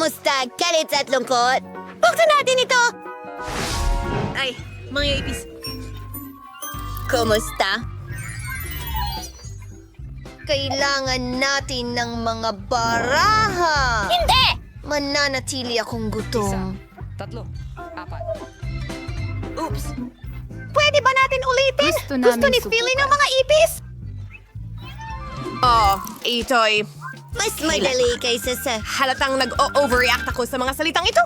Kamusta, galit at lungkot? Buksan natin ito! Ay, mga ipis. Kumusta? Kailangan natin ng mga baraha! Hindi! Mananatili akong gutom. 3, 4. Oops. Pwede ba natin ulitin? Gusto namin ni Philly ng mga ipis? Oh, ito'y Mas madali kaysa sa... halatang nag-overreact ako sa mga salitang ito.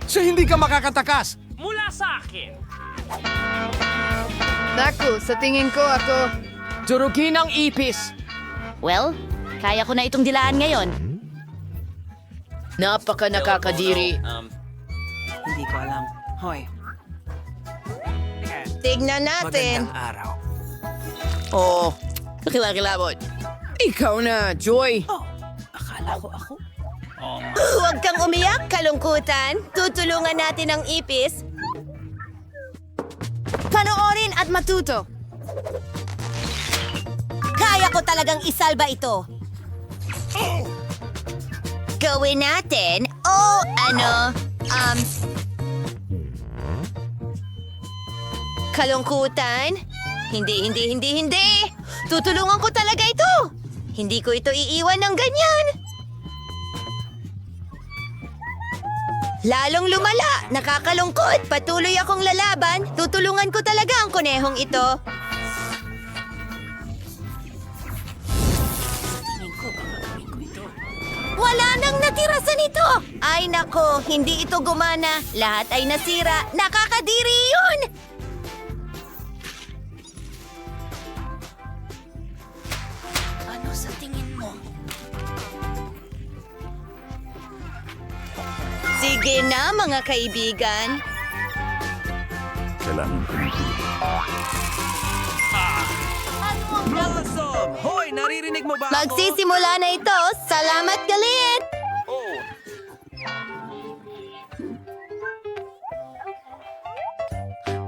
So hindi ka makakatakas. Mula sa akin. Naku, sa tingin ko ako... Durugin ang ipis. Well, kaya ko na itong dilaan ngayon. Napaka nakakadiri. Hindi ko alam. Hoy. Tignan natin. araw. Oh, kakilakilabot. Ikaw na, Joy. Oh, akala ko ako. Huwag kang umiyak, kalungkutan. Tutulungan natin ang ipis. Panoorin at matuto. Kaya ko talagang isalba ito. Gawin natin. Kalungkutan? Hindi. Tutulungan ko talaga ito. Hindi ko ito iiwan ng ganyan. Lalong lumala, nakakalungkot, patuloy akong lalaban, tutulungan ko talaga ang konehong ito. Wala nang natira sa nito! Ay nako, hindi ito gumana. Lahat ay nasira. Nakakadiri yun! Ano sa tingin mo? Sige na, mga kaibigan. Awesome! Hoy, naririnig mo ba ako? Magsisimula na ito. Salamat, galit!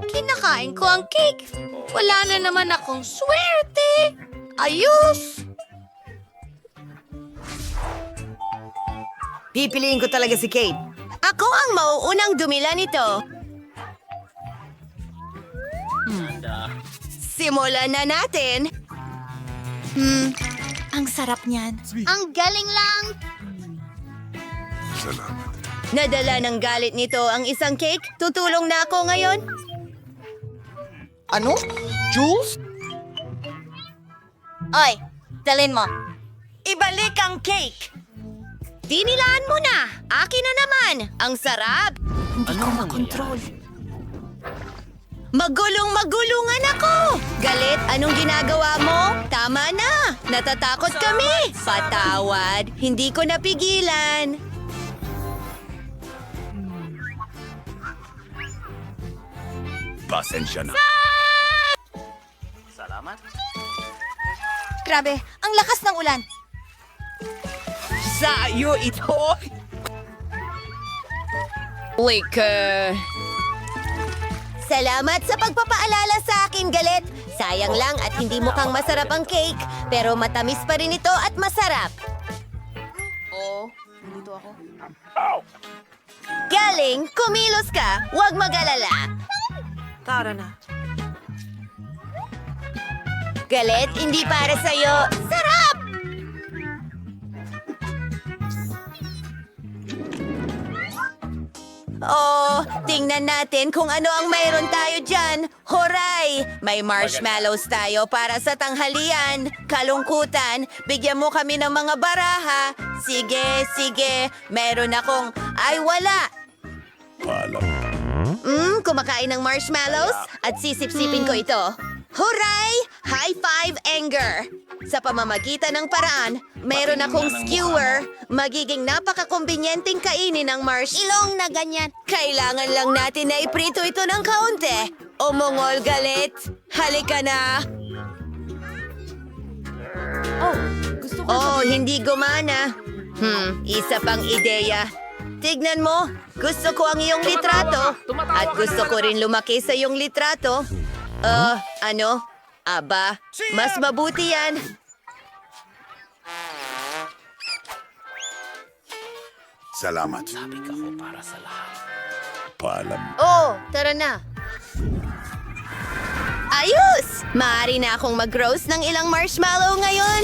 Kinakain ko ang cake. Wala na naman akong swerte. Ayos! Pipiliin ko talaga si Kate. Ako ang mauunang dumila nito. Simulan na natin. Ang sarap niyan. Ang galing lang. Nadala ng galit nito ang isang cake. Tutulong na ako ngayon. Ano? Jules? Oy, dalin mo. Ibalik ang cake. Dinilaan mo na. Akin na naman. Ang sarap. Hindi ko makontrol. Magulungan ako! Galit, anong ginagawa mo? Tama na! Natatakot kami! Patawad, hindi ko napigilan. Pasensya na. Salamat. Grabe, ang lakas ng ulan. Sa'yo ito! Salamat sa pagpapaalala sa akin, Galit. Sayang lang at hindi mukhang masarap ang cake, pero matamis pa rin ito at masarap. Nandito ako. Galing, kumilos ka, huwag mag-alala. Tara na. Galit, hindi para sa'yo. Sarap! Oh, tingnan natin kung ano ang mayroon tayo dyan. Horay! May marshmallows tayo para sa tanghalian. Kalungkutan, bigyan mo kami ng mga baraha. Sige. Meron akong... Ay, wala! Kumakain ng marshmallows at sisip-sipin ko ito. Huray! High five, anger! Sa pamamagitan ng paraan, meron akong skewer. Magiging napakakumbinyenteng kainin ng ilong na ganyan. Kailangan lang natin na iprito ito ng kaunti. Umungol, Galit. Halika na. Oh, hindi gumana. Isa pang ideya. Tignan mo, gusto ko ang iyong litrato. At gusto ko rin lumaki sa iyong litrato. Ano? Aba, mas mabuti yan. Salamat. Paalam. Oh, tara na. Ayos! Maaari na akong mag-roast ng ilang marshmallow ngayon.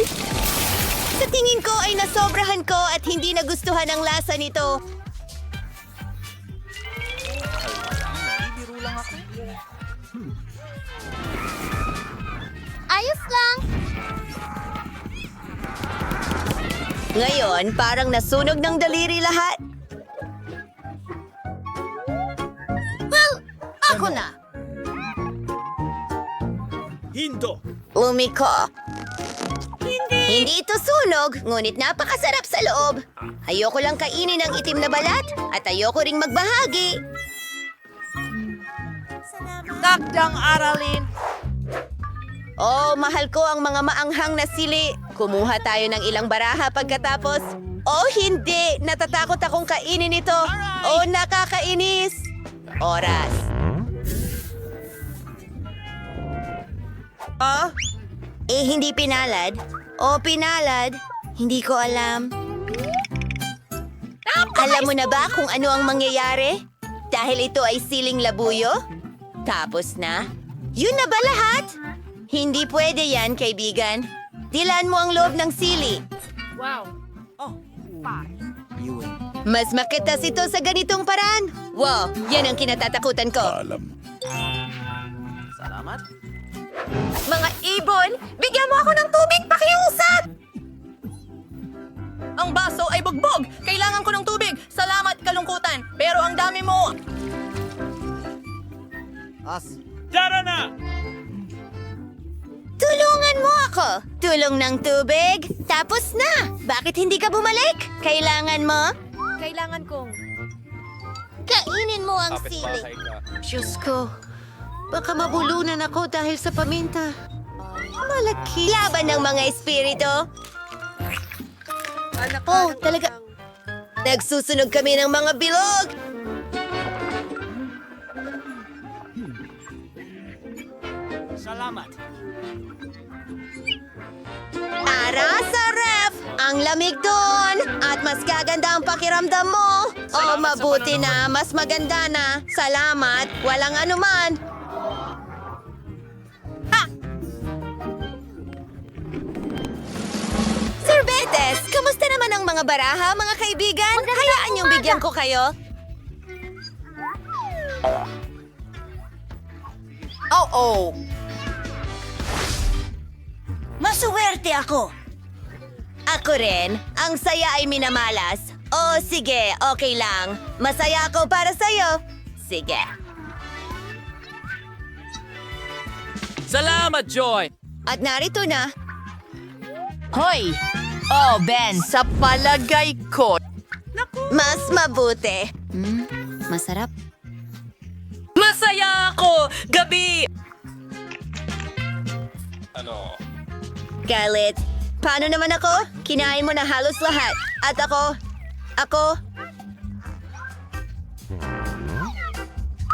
Sa tingin ko ay nasobrahan ko at hindi nagustuhan ang lasa nito. Ayos lang. Ngayon, parang nasunog ng daliri lahat. Well, ako na. Umiko. Hindi ito sunog, ngunit napakasarap sa loob. Ayoko lang kainin ang itim na balat at ayoko ring magbahagi. Takdang aralin. Oh, mahal ko ang mga maanghang na sili. Kumuha tayo ng ilang baraha pagkatapos. Oh, hindi! Natatakot akong kainin ito. Oh, nakakainis. Oras. Oh? Hindi pinalad. Oh, pinalad. Hindi ko alam. Alam mo na ba kung ano ang mangyayari? Dahil ito ay siling labuyo? Tapos na? Yun na ba lahat? Hindi pwede yan, kaibigan. Dilaan mo ang loob ng sili. Mas makitas ito sa ganitong paraan. Wow, yan ang kinatatakutan ko. Paalam. Mga ibon, bigyan mo ako ng tubig, pakiusap! Ang baso ay bugbog! Kailangan ko ng tubig! Salamat, kalungkutan! Pero ang dami mo... Tulungan mo ako! Tulong ng tubig, tapos na! Bakit hindi ka bumalik? Kailangan mo? Kailangan kong... Kainin mo ang sili. Diyos ko, baka mabulunan ako dahil sa paminta. Malaki. Laban ng mga espiritu. Oh, talaga. Nagsusunog kami ng mga bilog. Para sa ref! Ang lamig doon! At mas gaganda ang pakiramdam mo! Oh, mabuti na! Mas maganda na! Salamat! Walang anuman! Sir Betes, kamusta naman ang mga baraha, mga kaibigan? Hayaan niyong bigyan ko kayo. Oh. Masuwerte ako. Ako rin. Ang saya ay minamalas. Oh, sige. Okay lang. Masaya ako para sa'yo. Sige. Salamat, Joy! At narito na. Hoy! Oh, Ben! Sa palagay ko, Mas mabuti. Masarap. Masaya ako! Gabi! Galit. Paano naman ako? Kinain mo na halos lahat. At ako...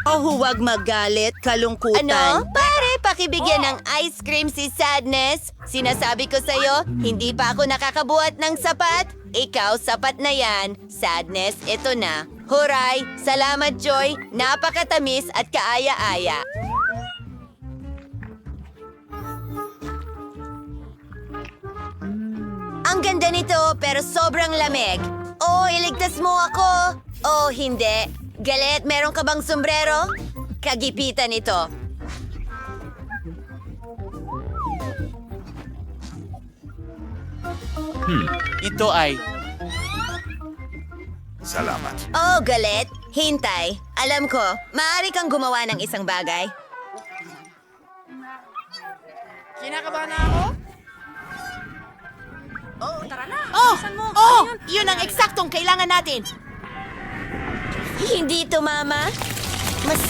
Oh, huwag magalit, kalungkutan. Ano? Pare, pakibigyan ng ice cream si Sadness. Sinasabi ko sa'yo, hindi pa ako nakakabuhat ng sapat. Ikaw, sapat na yan. Sadness, ito na. Huray! Salamat, Joy! Napakatamis at kaaya-aya. Ang ganda nito, pero sobrang lamig. Oh, iligtas mo ako. Oh, hindi. Galit, meron ka bang sombrero? Kagipitan ito. Ito ay... Salamat. Oh, galit. Hintay. Alam ko, maaari kang gumawa ng isang bagay. kinakabahan na ako? Yun ang eksaktong kailangan natin. Hindi ito, Mama. Mas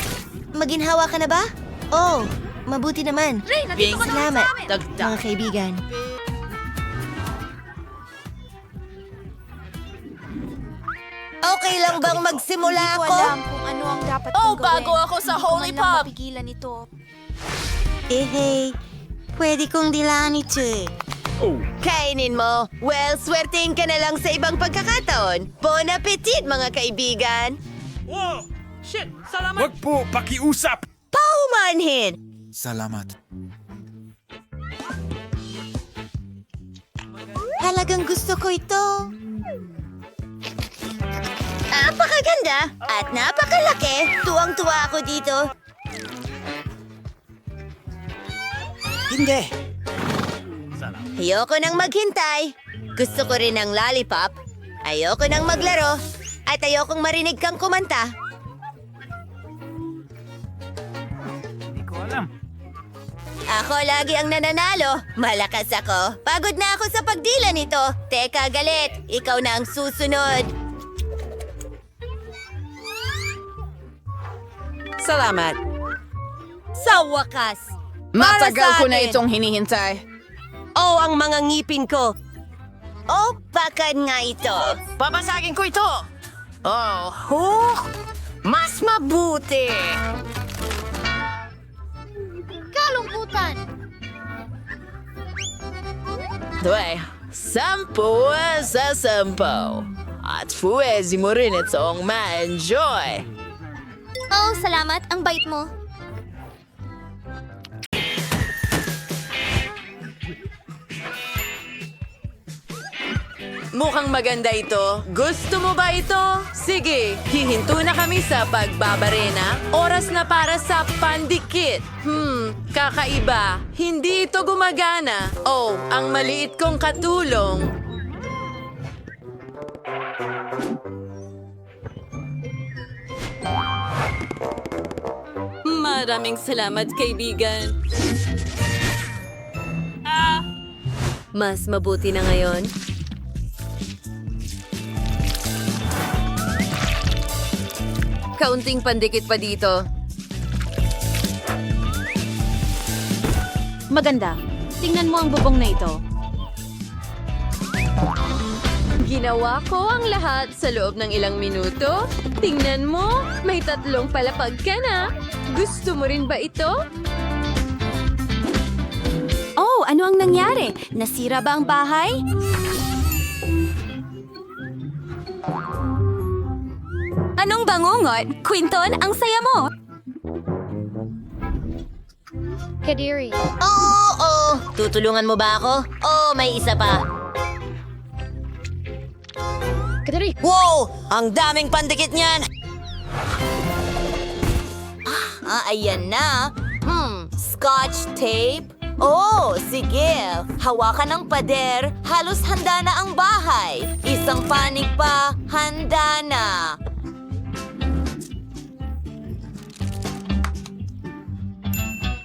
maginhawa ka na ba? Oh, mabuti naman. Salamat, mga kaibigan. Okay lang bang magsimula ako? kung ano ang dapat kong gawin. bago ako sa Holy Pop. Mapigilan ito. Hey, pwede kong dilaan ito eh. Kainin mo. Well, swertein ka na lang sa ibang pagkakataon. Bon appetit, mga kaibigan. Wag po pakiusap! Paumanhin! Salamat. Talagang gusto ko ito. Napakaganda at napakalaki. Tuwang-tuwa ako dito. Hindi. Ayoko nang maghintay. Gusto ko rin ng lollipop. Ayoko nang maglaro. At ayokong marinig kang kumanta. Ako lagi ang nananalo. Malakas ako. Pagod na ako sa pagdila nito. Teka, galit. Ikaw na ang susunod. Salamat. Sa wakas. Matagal ko na atin. itong hinihintay. Oh, ang mga ngipin ko. Oh, bakit nga ito? Babasagin ko ito! Oh, mas mabuti! Kalungkutan. Dwe, 10 sa 10. At pwede mo rin itong ma-enjoy. Oh, salamat. Ang bait mo. Mukhang maganda ito. Gusto mo ba ito? Sige, hihinto na kami sa pagbabarena. Oras na para sa pandikit. Kakaiba. Hindi ito gumagana. Oh, ang maliit kong katulong. Maraming salamat, kaibigan. Mas mabuti na ngayon. Kaunting pandikit pa dito. Maganda. Tingnan mo ang bubong na ito. Ginawa ko ang lahat sa loob ng ilang minuto. Tingnan mo, may 3 palapag ka na. Gusto mo rin ba ito? Oh, ano ang nangyari? Nasira ba ang bahay? Anong bangungot? Quinton, ang saya mo! Kadiri. Oo. Tutulungan mo ba ako? Oh, may isa pa. Kadiri. Wow! Ang daming pandikit niyan! Ayan na. Scotch tape? Oh, sige. Hawakan ng pader. Halos handa na ang bahay. Isang panig pa. Handa na.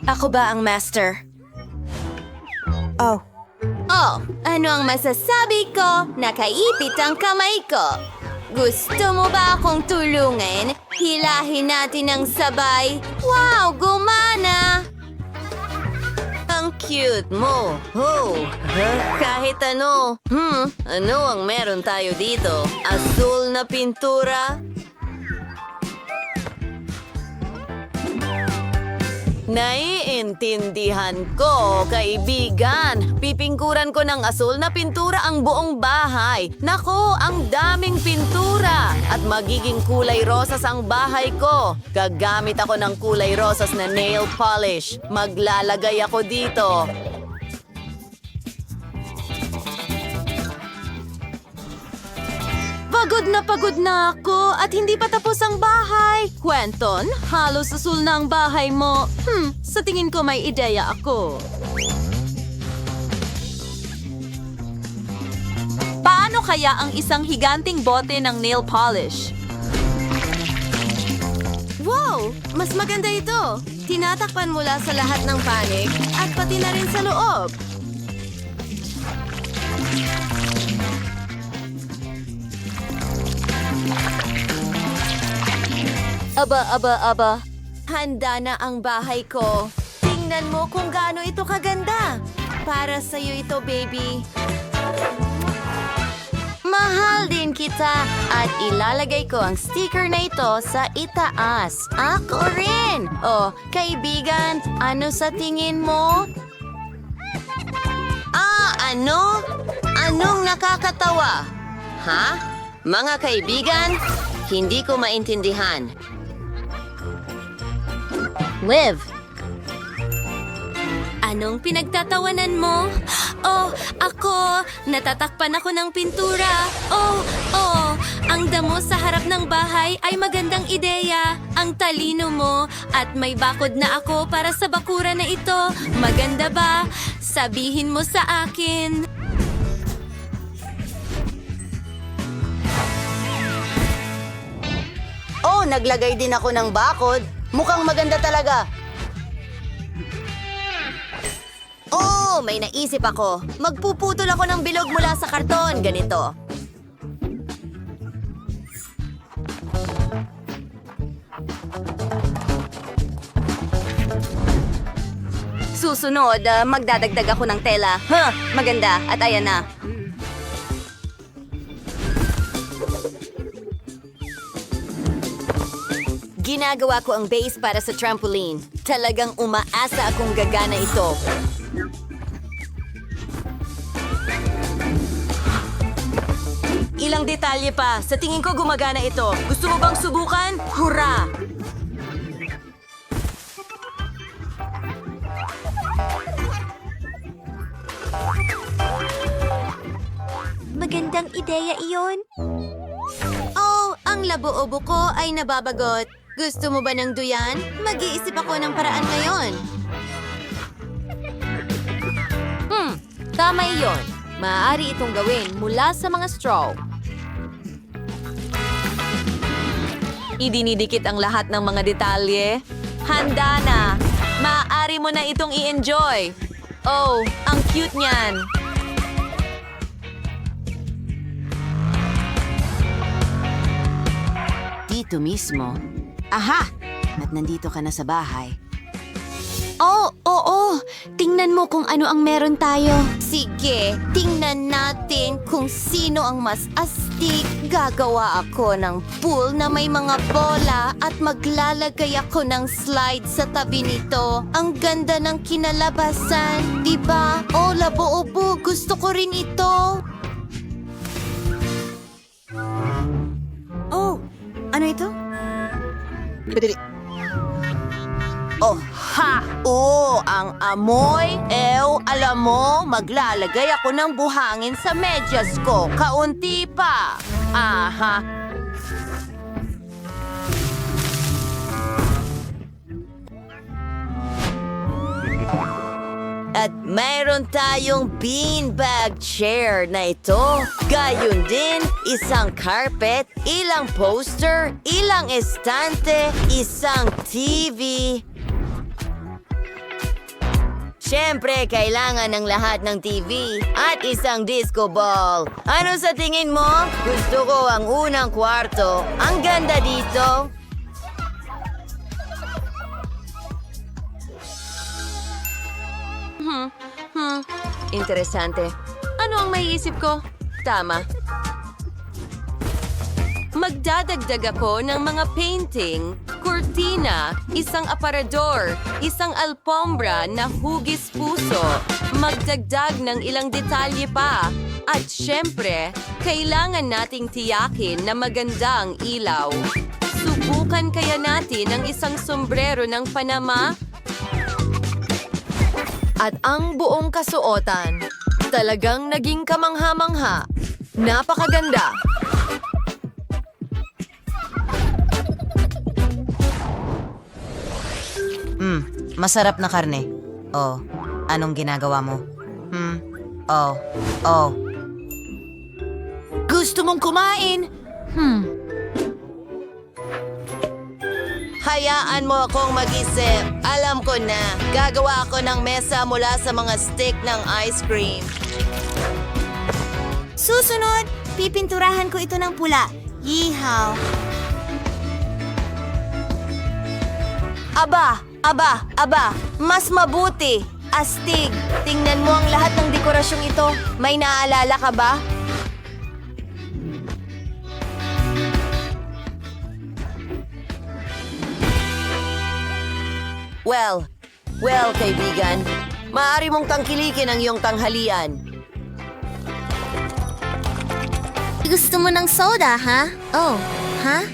Ako ba ang master? Oh, ano ang masasabi ko? Nakaipit ang kamay ko. Gusto mo ba akong tulungan? Hilahin natin ng sabay. Wow, gumana! Ang cute mo. Oh, kahit ano. Ano ang meron tayo dito? Asul na pintura? Naiintindihan ko, kaibigan. Pipingkuran ko ng asul na pintura ang buong bahay. Nako, ang daming pintura. At magiging kulay rosas ang bahay ko. Gagamit ako ng kulay rosas na nail polish. Maglalagay ako dito. Pagod na ako at hindi pa tapos ang bahay. Quentin, halos asul na ang bahay mo. Sa tingin ko may ideya ako. Paano kaya ang isang higanting bote ng nail polish? Wow! Mas maganda ito. Tinatakpan mula sa lahat ng panig at pati na rin sa loob. Aba. Handa na ang bahay ko. Tingnan mo kung gaano ito kaganda. Para sa'yo ito, baby. Mahal din kita at ilalagay ko ang sticker na ito sa itaas. Ako rin! Oh, kaibigan, ano sa tingin mo? Ano? Anong nakakatawa? Ha? Mga kaibigan, hindi ko maintindihan. Liv. Anong pinagtatawanan mo? Oh, ako! Natatakpan ako ng pintura. Oh, ang damo sa harap ng bahay ay magandang ideya. Ang talino mo at may bakod na ako para sa bakura na ito. Maganda ba? Sabihin mo sa akin. Oh, naglagay din ako ng bakod. Mukhang maganda talaga. Oh, may naisip ako. Magpuputol ako ng bilog mula sa karton. Ganito. Susunod, magdadagdag ako ng tela. Maganda. At ayan na. Ginagawa ko ang base para sa trampoline. Talagang umaasa akong gagana ito. Ilang detalye pa. Sa tingin ko gumagana ito. Gusto mo bang subukan? Hurra! Magandang ideya iyon. Oh, ang labo-obo ko ay nababagot. Gusto mo ba ng duyan? Mag-iisip ako ng paraan ngayon. Tama iyon. Maaari itong gawin mula sa mga straw. Idinidikit ang lahat ng mga detalye. Handa na! Maaari mo na itong i-enjoy. Oh, ang cute niyan. Dito mismo. Aha! At nandito ka na sa bahay. Oh, oo. Tingnan mo kung ano ang meron tayo. Sige, tingnan natin kung sino ang mas astig. Gagawa ako ng pool na may mga bola at maglalagay ako ng slide sa tabi nito. Ang ganda ng kinalabasan, di ba? Oh, labo-obo, gusto ko rin ito. Oh! Ano ito? Oh, ha! Oh, ang amoy. Alam mo, maglalagay ako ng buhangin sa medyas ko. Kaunti pa. Aha. At mayroon tayong beanbag chair na ito. Gayon din, isang carpet, ilang poster, ilang estante, isang TV. Siyempre, kailangan ng lahat ng TV at isang disco ball. Ano sa tingin mo? Gusto ko ang unang kwarto. Ang ganda dito. Interesante. Ano ang maiisip ko? Tama. Magdadagdag ako ng mga painting, kurtina, isang aparador, isang alpombra na hugis puso, magdagdag ng ilang detalye pa. At syempre, kailangan nating tiyakin na maganda ang ilaw. Subukan kaya natin ang isang sombrero ng Panama? At ang buong kasuotan, talagang naging kamangha-mangha. Napakaganda! Masarap na karne. Oh, anong ginagawa mo? Gusto mong kumain? Hayaan mo akong mag-isip. Alam ko na, gagawa ako ng mesa mula sa mga stick ng ice cream. Susunod, pipinturahan ko ito ng pula. Yeehaw! Aba, mas mabuti. Astig, tingnan mo ang lahat ng dekorasyong ito. May naaalala ka ba? Well, kaibigan. Maaari mong tangkilikin ang iyong tanghalian. Gusto mo ng soda, ha? Oh, ha?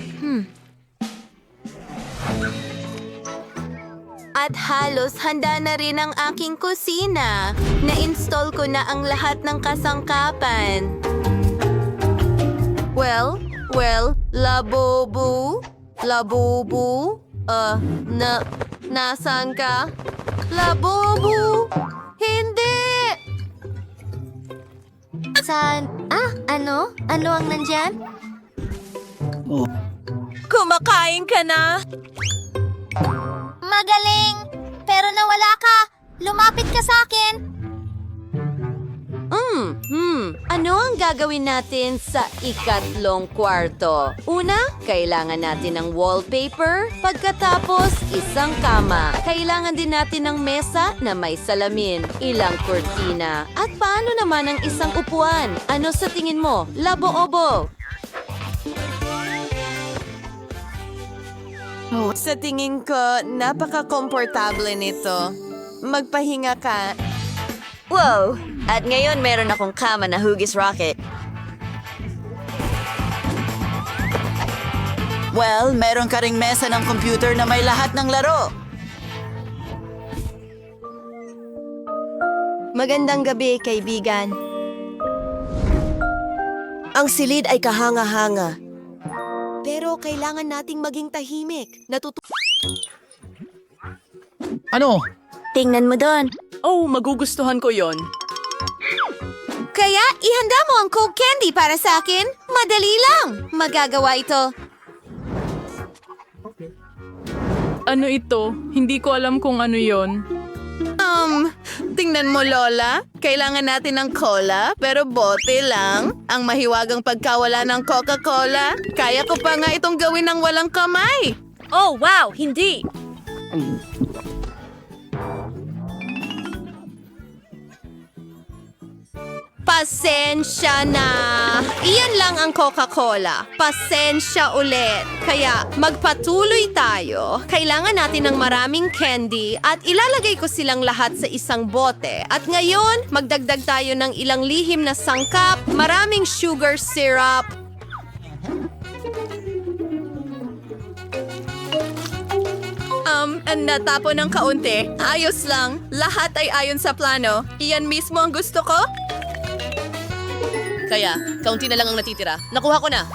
At halos handa na rin ang aking kusina. Na-install ko na ang lahat ng kasangkapan. Well, Labubu? Labubu? Nasaan ka? Labubu? Hindi! Saan? Ano? Ano ang nandyan? Kumakain ka na? Magaling! Pero nawala ka! Lumapit ka sa akin! Ano ang gagawin natin sa ikatlong kwarto? Una, kailangan natin ng wallpaper. Pagkatapos, isang kama. Kailangan din natin ng mesa na may salamin, ilang kurtina. At paano naman ang isang upuan? Ano sa tingin mo? Labo-obo! Sa tingin ko, napaka-komportable nito. Magpahinga ka. Wow! At ngayon meron akong kama na hugis rocket. Well, meron ka ring mesa ng computer na may lahat ng laro. Magandang gabi, kaibigan. Ang silid ay kahanga-hanga. Pero kailangan nating maging tahimik. Ano? Tingnan mo doon. Oh, magugustuhan ko yon. Kaya ihanda mo ang Coke Candy para sa akin. Madali lang. Magagawa ito. Ano ito? Hindi ko alam kung ano yon. Tingnan mo, Lola. Kailangan natin ng cola, pero bote lang. Ang mahiwagang pagkawala ng Coca-Cola. Kaya ko pa nga itong gawin ng walang kamay. Oh, wow! Hindi! Pasensya na. Iyan lang ang Coca-Cola. Pasensya ulit. Kaya magpatuloy tayo. Kailangan natin ng maraming candy at ilalagay ko silang lahat sa isang bote. At ngayon, magdagdag tayo ng ilang lihim na sangkap, maraming sugar syrup. Natapo ng kaunti. Ayos lang. Lahat ay ayon sa plano. Iyan mismo ang gusto ko. Kaya, kaunti na lang ang natitira. Nakuha ko na.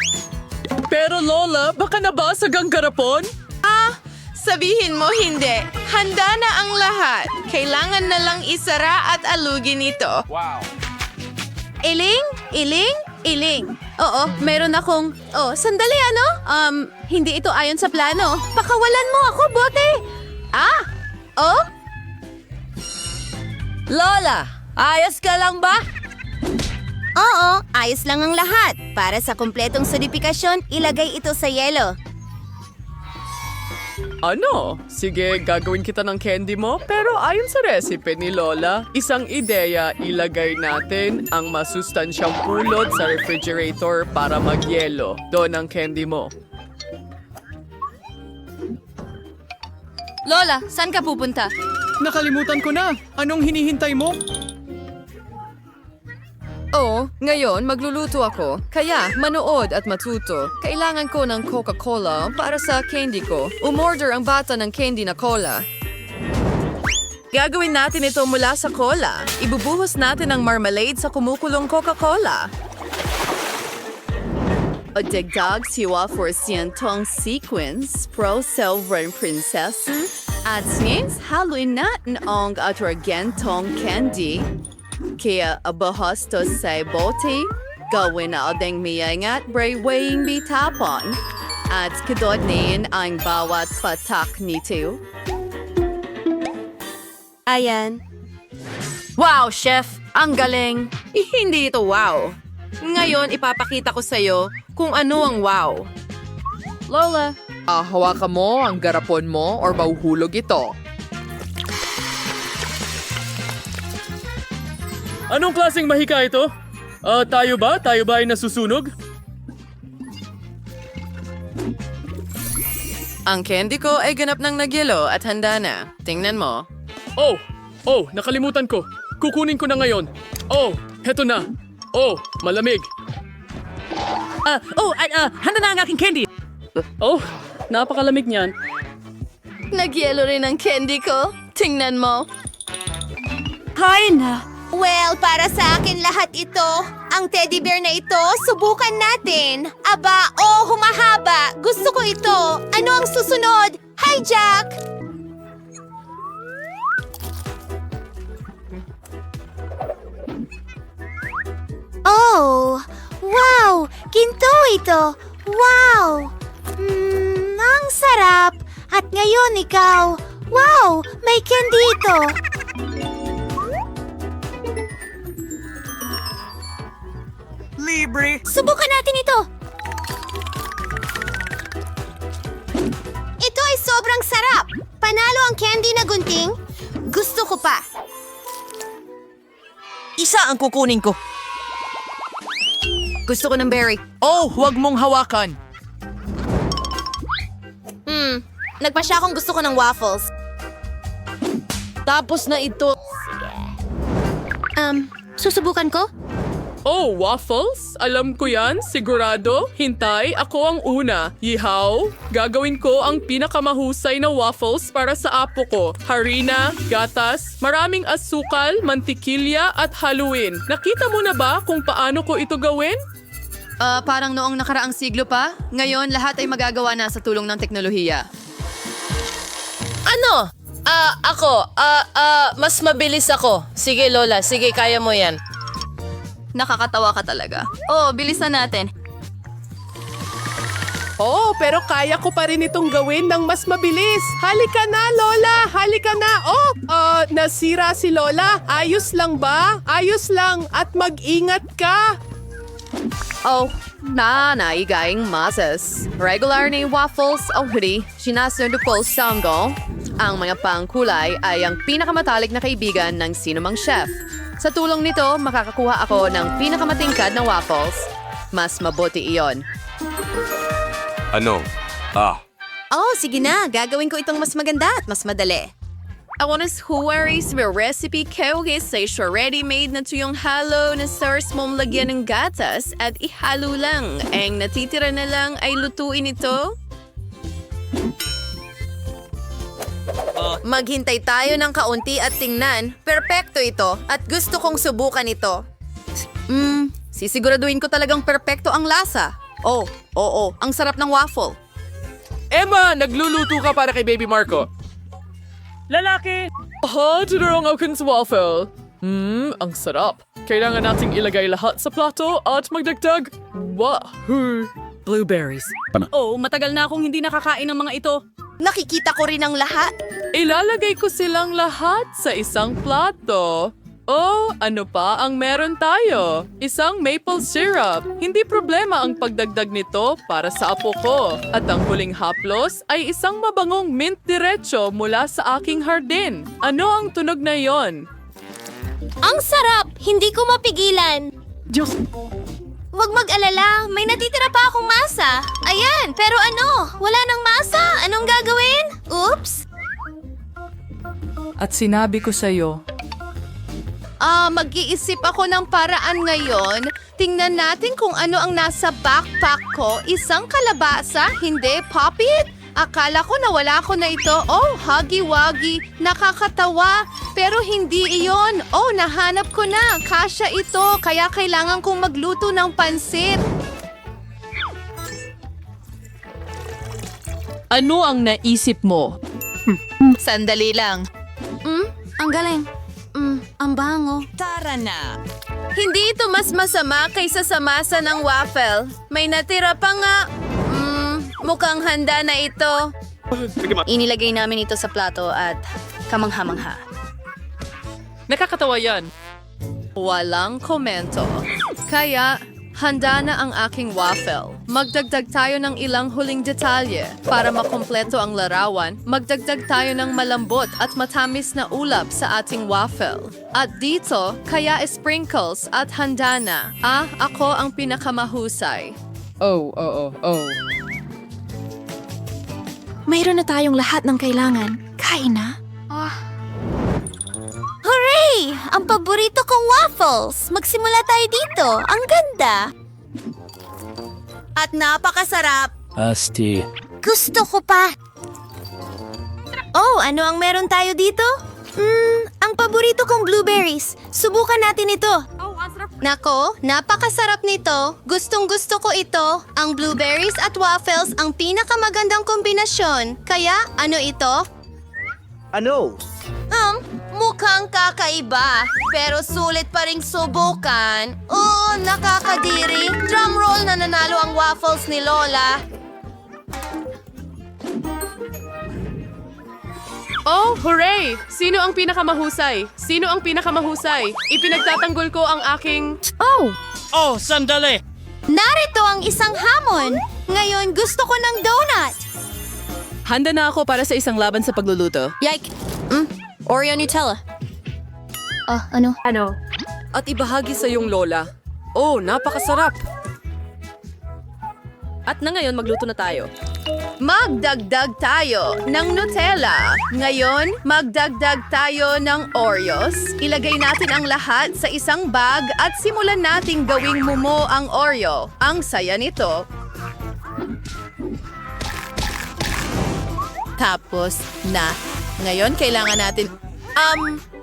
Pero Lola, baka nabasag ang garapon? Sabihin mo hindi. Handa na ang lahat. Kailangan na lang isara at alugin ito. Wow. Iling? Iling? Iling. Oo, meron akong... Oh, sandali ano? Hindi ito ayon sa plano. Pakawalan mo ako, bote! Oh? Lola, ayos ka lang ba? Oo, ayos lang ang lahat. Para sa kumpletong sodifikasyon, ilagay ito sa yelo. Ano? Sige, gagawin kita ng candy mo, pero ayon sa recipe ni Lola, isang ideya, ilagay natin ang masustansyang pulot sa refrigerator para magyelo. Doon ang candy mo. Lola, saan ka pupunta? Nakalimutan ko na. Anong hinihintay mo? Oh, ngayon magluluto ako. Kaya manood at matuto. Kailangan ko ng Coca-Cola para sa candy ko. Umorder ang bata ng candy na cola. Gagawin natin ito mula sa cola. Ibubuhos natin ang marmalade sa kumukulong Coca-Cola. O dagdag siwa for siyentong sequence pro silver princess. At ngayon, haluin natin ang atragentong candy. Kaya abuhos to sa bote, gawin na adeng miyangat braywaying bitapon. At kadodnin ang bawat patak nito. Ayan. Wow, chef! Ang galing! Hindi ito wow. Ngayon, ipapakita ko sa'yo kung ano ang wow. Lola, hawakan mo ang garapon mo or mahuhulog ito. Anong klaseng mahika ito? Tayo ba? Tayo ba ay nasusunog? Ang candy ko ay ganap ng nagyelo at handa na. Tingnan mo. Oh, nakalimutan ko. Kukunin ko na ngayon. Oh, heto na. Oh, malamig. handa na ang aking candy. Oh, napakalamig niyan. Nagyelo rin ang candy ko. Tingnan mo. Well, para sa akin lahat ito. Ang teddy bear na ito, subukan natin. Aba, humahaba. Gusto ko ito. Ano ang susunod? Hi, Jack! Oh, wow! Ginto ito! Wow! Ang sarap! At ngayon ikaw! Wow! May candy ito! Libre! Subukan natin ito! Ito ay sobrang sarap! Panalo ang candy na gunting? Gusto ko pa! Isa ang kukunin ko. Gusto ko ng berry. Oh, huwag mong hawakan. Nagpasya akong gusto ko ng waffles. Tapos na ito. Susubukan ko? Oh, waffles? Alam ko yan, sigurado. Hintay, ako ang una. Yihaw, gagawin ko ang pinakamahusay na waffles para sa apo ko. Harina, gatas, maraming asukal, mantikilya at haluin. Nakita mo na ba kung paano ko ito gawin? Parang noong nakaraang siglo pa. Ngayon, lahat ay magagawa na sa tulong ng teknolohiya. Ano? Mas mabilis ako. Sige, Lola. Sige, kaya mo yan. Nakakatawa ka talaga. Oh, bilisan natin. Oh, pero kaya ko pa rin itong gawin ng mas mabilis. Halika na, Lola! Halika na! Oh, nasira si Lola. Ayos lang ba? Ayos lang. At mag-ingat ka. Oh, naigaing masas. Regular na waffles o huri, sinasunod po sa anggo. Ang mga pangkulay ay ang pinakamatalik na kaibigan ng sinumang chef. Sa tulong nito, makakakuha ako ng pinakamatingkad na waffles. Mas mabuti iyon. Ano? Oh, sige na. Gagawin ko itong mas maganda at mas madali. Awanas huwaris may recipe ko sa ready-made na tuyong halo na sauce mong lagyan ng gatas at ihalo lang. Ang natitira na lang ay lutuin ito. Maghintay tayo ng kaunti at tingnan. Perpekto ito at gusto kong subukan ito. Sisiguraduhin ko talagang perpekto ang lasa. Oh, oo, ang sarap ng waffle. Emma, nagluluto ka para kay Baby Marco. Lalaki! Ito na ang akin sa waffle. Ang sarap. Kailangan nating ilagay lahat sa plato at magdagdag. Wahoo! Blueberries. Oh, matagal na akong hindi nakakain ng mga ito. Nakikita ko rin ang lahat. Ilalagay ko silang lahat sa isang plato. Oh, ano pa ang meron tayo? Isang maple syrup. Hindi problema ang pagdagdag nito para sa apo ko. At ang huling haplos ay isang mabangong mint diretso mula sa aking hardin. Ano ang tunog na yon? Ang sarap! Hindi ko mapigilan. Diyos, Huwag mag-alala, may natitira pa akong masa. Ayan, pero ano? Wala nang masa. Anong gagawin? Oops! At sinabi ko sa'yo, Mag-iisip ako ng paraan ngayon. Tingnan natin kung ano ang nasa backpack ko. Isang kalabasa, hindi poppet. Akala ko nawala ko na ito. Oh, hagi-wagi. Nakakatawa. Pero hindi iyon. Oh, nahanap ko na. Kasya ito. Kaya kailangan kong magluto ng pansit. ano ang naisip mo? Sandali lang. Ang galing. Ang bango. Tara na. Hindi ito mas masama kaysa sa masa ng waffle. May natira pa nga. Mukhang handa na ito. Inilagay namin ito sa plato at kamangha-mangha. Nakakatawa yan. Walang komento. Kaya, handa na ang aking waffle. Magdagdag tayo ng ilang huling detalye. Para makompleto ang larawan, magdagdag tayo ng malambot at matamis na ulap sa ating waffle. At dito, kaya sprinkles at handa na. Ako ang pinakamahusay. oh. Mayroon na tayong lahat ng kailangan. Kain na. Hooray! Ang paborito kong waffles! Magsimula tayo dito. Ang ganda! At napakasarap. Asti. Gusto ko pa. Oh, ano ang meron tayo dito? Ang paborito kong blueberries. Subukan natin ito. Nako, napakasarap nito. Gustong-gusto ko ito. Ang blueberries at waffles ang pinakamagandang kombinasyon. Kaya, ano ito? Ano? Mukhang kakaiba. Pero sulit pa ring subukan. Oo, nakakadiri. Drumroll na nanalo ang waffles ni Lola. Oh, hooray! Sino ang pinakamahusay? Sino ang pinakamahusay? Ipinagtatanggol ko ang aking... Oh, sandali! Narito ang isang hamon. Ngayon gusto ko ng donut. Handa na ako para sa isang laban sa pagluluto. Yike. Oreo Nutella. Ano? At ibahagi sa iyong lola. Oh, napakasarap! At na ngayon, magluto na tayo. Magdagdag tayo ng Nutella. Ngayon, magdagdag tayo ng Oreos. Ilagay natin ang lahat sa isang bag at simulan nating gawing mumo ang Oreo. Ang saya nito. Tapos na. Ngayon, kailangan natin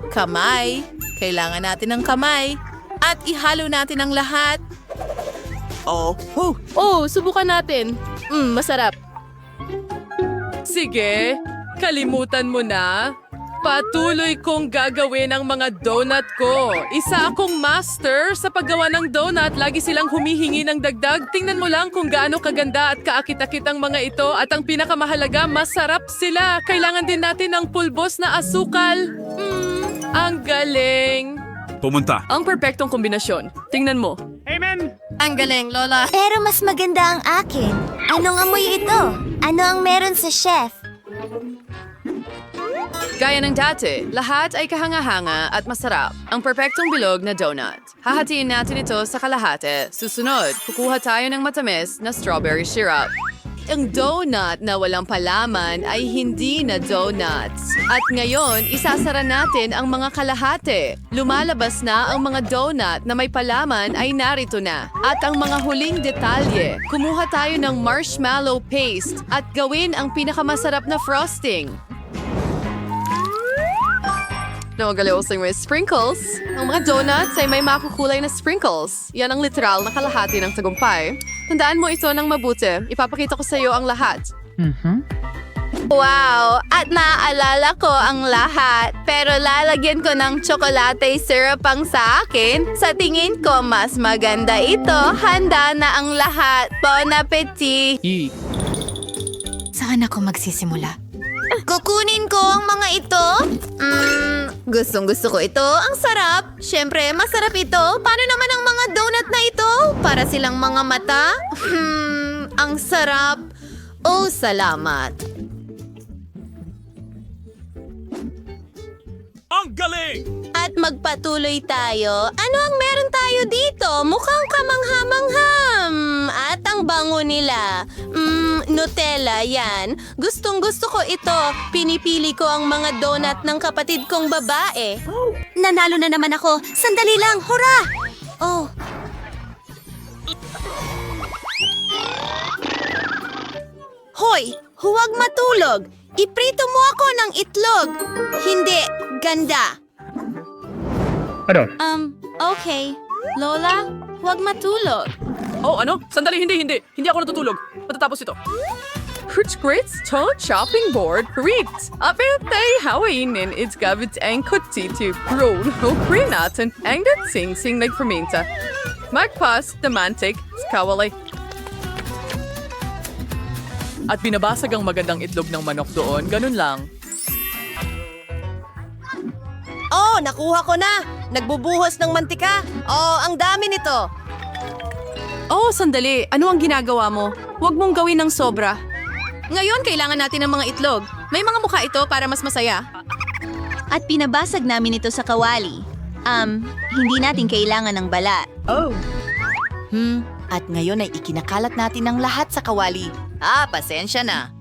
kamay. Kailangan natin ng kamay. At ihalo natin ang lahat. Oh, subukan natin. Masarap. Sige, kalimutan mo na. Patuloy kong gagawin ang mga donut ko. Isa akong master sa paggawa ng donut. Lagi silang humihingi ng dagdag. Tingnan mo lang kung gaano kaganda at kaakit-akit ang mga ito. At ang pinakamahalaga, masarap sila. Kailangan din natin ng pulbos na asukal. Ang galing. Pumunta. Ang perpektong kombinasyon. Tingnan mo. Ang galing, Lola. Pero mas maganda ang akin. Anong amoy ito? Ano ang meron sa chef? Gaya ng dati, lahat ay kahanga-hanga at masarap. Ang perpektong bilog na donut. Hahatiin natin ito sa kalahati. Susunod, kukuha tayo ng matamis na strawberry syrup. Ang donut na walang palaman ay hindi na donuts. At ngayon, isasara natin ang mga kalahati. Lumalabas na ang mga donut na may palaman ay narito na. At ang mga huling detalye, kumuha tayo ng marshmallow paste at gawin ang pinakamasarap na frosting. Nagaling may sprinkles. Ang mga donuts ay may makukulay na sprinkles. Yan ang literal na kalahati ng tagumpay. Tandaan mo ito ng mabuti. Ipapakita ko sa iyo ang lahat. Wow! At naaalala ko ang lahat. Pero lalagyan ko ng tsokolate syrup ang sa akin. Sa tingin ko, mas maganda ito. Handa na ang lahat. Bon appetit! Saan ako magsisimula? Kukunin ko ang mga ito. Gustong-gusto ko ito. Ang sarap. Siyempre, masarap ito. Paano naman ang mga donut na ito? Para silang mga mata? Ang sarap. Oh, salamat. Ang galing! At magpatuloy tayo. Ano ang meron tayo dito? Mukhang kamangha-mangham. At ang bango nila. Nutella, yan. Gustong-gusto ko ito. Pinipili ko ang mga donut ng kapatid kong babae. Nanalo na naman ako. Sandali lang. Hurra! Oh, Hoy! Huwag matulog! Iprito mo ako ng itlog! Hindi, ganda! okay. Lola, huwag matulog. Oh, ano? Sandali, hindi. Hindi ako natutulog. Matatapos ito. Grits to chopping board grits. Apetay hawainin it's gabit ang kutiti roll ho natin ang sing nagfermenta. Magpas the mantik skawalay. At binabasag ang magandang itlog ng manok doon. Ganun lang. Oh, nakuha ko na! Nagbubuhos ng mantika. Oh, ang dami nito. Oh, sandali. Ano ang ginagawa mo? Huwag mong gawin ng sobra. Ngayon, kailangan natin ng mga itlog. May mga mukha ito para mas masaya. At pinabasag namin ito sa kawali. Hindi natin kailangan ng balat. At ngayon ay ikinakalat natin ang lahat sa kawali. Pasensya na.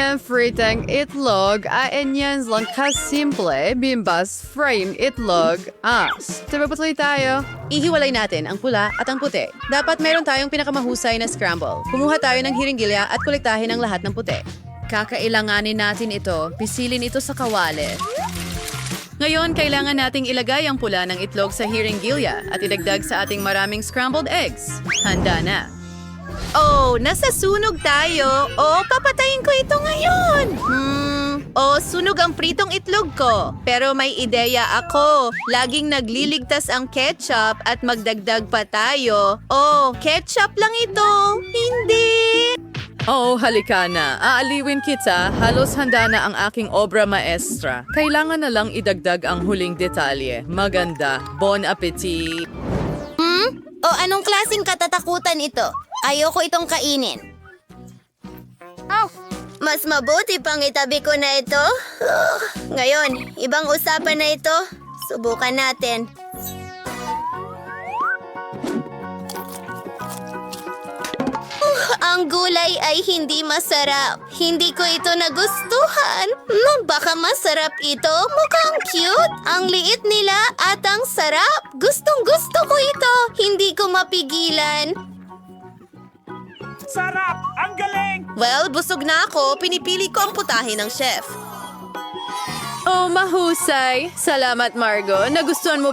Everything itlog yan lang kasimple bimbas frame itlog as. Diba patuloy tayo? Ihiwalay natin ang pula at ang puti. Dapat meron tayong pinakamahusay na scramble. Kumuha tayo ng hiringgilya at kolektahin ang lahat ng puti. Kakailanganin natin ito. Pisilin ito sa kawali. Ngayon, kailangan nating ilagay ang pula ng itlog sa hiringgilya at idagdag sa ating maraming scrambled eggs. Handa na. Oh, nasa sunog tayo. Oh, papatayin ko ito ngayon. Oh, sunog ang pritong itlog ko. Pero may ideya ako. Laging nagliligtas ang ketchup at magdagdag pa tayo. Oh, ketchup lang ito. Hindi. Oh, halika na. Aaliwin kita. Halos handa na ang aking obra maestra. Kailangan na lang idagdag ang huling detalye. Maganda. Bon appetit. O anong klaseng katatakutan ito? Ayoko itong kainin. Mas mabuti pang itabi ko na ito. Ngayon, ibang usapan na ito. Subukan natin. Ang gulay ay hindi masarap. Hindi ko ito nagustuhan. Baka masarap ito. Mukhang cute. Ang liit nila at ang sarap. Gustong gusto ko ito. Hindi ko mapigilan. Sarap! Ang galing! Well, busog na ako. Pinipili ko ang putahe ng chef. Oh, mahusay! Salamat, Margo. Nagustuhan mo